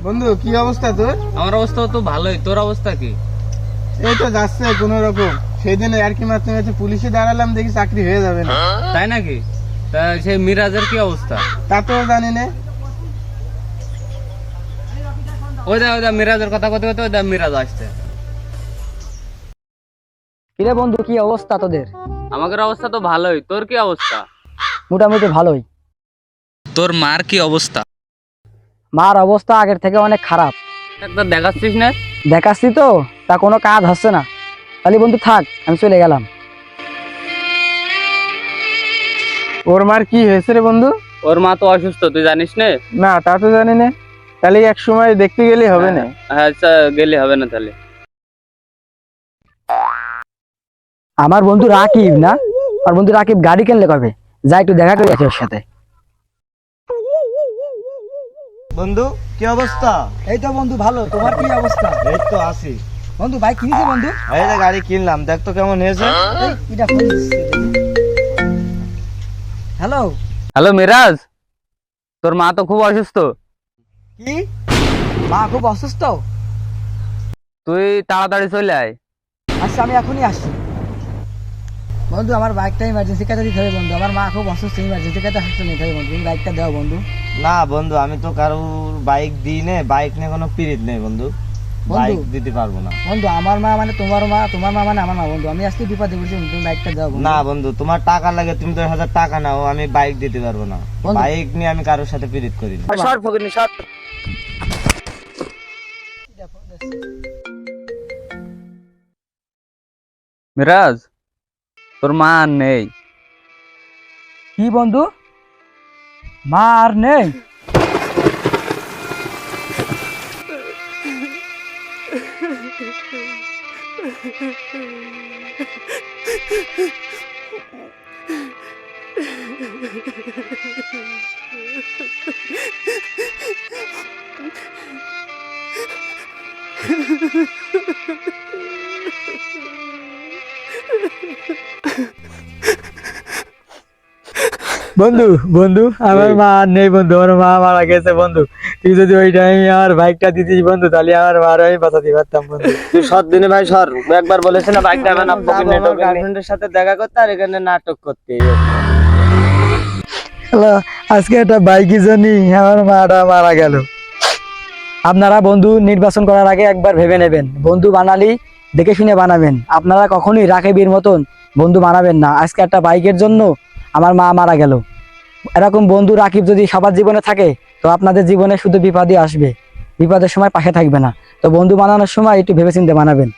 বন্ধু কি অবস্থা তোর? আমার অবস্থা তো ভালোই, তোর অবস্থা কি? এই তো যাচ্ছে কোন রকম। সেই দিন আর কি মারতে মারতে পুলিশে দাঁড়ালাম, দেখি চাকরি হয়ে যাবে না। তাই নাকি? তা সেই মিরাজের কি অবস্থা? তা তো জানি না। ওই দা মিরাজের কথা কথা ওই দা মিরাজ আসছে। কিরে বন্ধু, কি অবস্থা তোদের? আমাদের অবস্থা তো ভালোই, তোর কি অবস্থা? মোটামুটি ভালোই। তোর মার কি অবস্থা? মার অবস্থা আগের থেকে অনেক খারাপ। ডাক্তার দেখাচ্ছিস না? দেখাচ্ছি তো, তা কোনো কাজ হচ্ছে না। তাহলে বন্ধু থাক, আমি চলে গেলাম। ওর মার কি হয়েছে রে বন্ধু? ওর মা তো অসুস্থ, তুই জানিস না? না তা তো জানি না। তাহলে এক সময় দেখতে গেলে হবে না? হ্যাঁ গেলে হবে না তাহলে। আমার বন্ধু রাকিব না, আর বন্ধু রাকিব গাড়ি কিনলে কবে, যাই একটু দেখা করে আছে ওর সাথে। বন্ধু কি অবস্থা? এই তো বন্ধু ভালো, তোমার কি অবস্থা? এই তো আছি। বন্ধু বাইক কিনেছে বন্ধু? এই যে গাড়ি কিনলাম, দেখ তো কেমন হয়েছে। হ্যালো। হ্যালো মিরাজ, তোর মা তো খুব অসুস্থ, কি? মা খুব অসুস্থ? তুই তাড়াতাড়ি চলে আয়। আচ্ছা আমি এখনই আসছি। বন্ধু আমার বাইকটা ইমার্জেন্সি কাজে দিতে হবে বন্ধু, আমার মা খুব অসুস্থ, ইমার্জেন্সি কাজে হাসপাতালে নিতে হবে বন্ধু, তুমি বাইকটা দাও বন্ধু। না বন্ধু, আমি তো কারোর বাইক দিই না, বাইক নিয়ে কোনো পিরিত নেই বন্ধু, বাইক দিতে পারবো না। বন্ধু আমার মা মানে তোমার মা, তোমার মা মানে আমার মা বন্ধু, আমি আজকে বিপদে পড়েছি, তুমি বাইকটা দাও বন্ধু। না বন্ধু, তোমার টাকা লাগে, তুমি 10,000 টাকা নাও, আমি বাইক দিতে পারবো না। বন্ধু। বাইক নিয়ে আমি কারোর সাথে পিরিত করি না। সর ফকিনি সর। মিরাজ, তোর মা আর নেই। কি বন্ধু, মা আর নেই? বন্ধু বন্ধু আমার মা আর নেই বন্ধু, আমার মা মারা গেছে বন্ধু। তুই যদি ওই টাইমে আমার বাইকটা দিতিস বন্ধু, তাহলে আমার মার আমি বাঁচাতে পারতাম বন্ধু। তুই সৎ দিনে ভাই সর, একবার বলেছে না বাইক দেবে না, গার্লফ্রেন্ডের সাথে দেখা করতে আর এখানে নাটক করতে। আজকে একটা বাইকই জানি আমার মাটা মারা গেল। আপনারা বন্ধু নির্বাচন করার আগে একবার ভেবে নেবেন, বন্ধু বানালি দেখে শুনে বানাবেন। আপনারা কখনোই রাকিবের মতন বন্ধু বানাবেন না। আজকে একটা বাইকের জন্য আমার মা মারা গেল। এরকম বন্ধু রাকিব যদি সবার জীবনে থাকে, তো আপনাদের জীবনে শুধু বিপদই আসবে, বিপদের সময় পাশে থাকবে না। তো বন্ধু বানানোর সময় একটু ভেবেচিন্তে বানাবেন।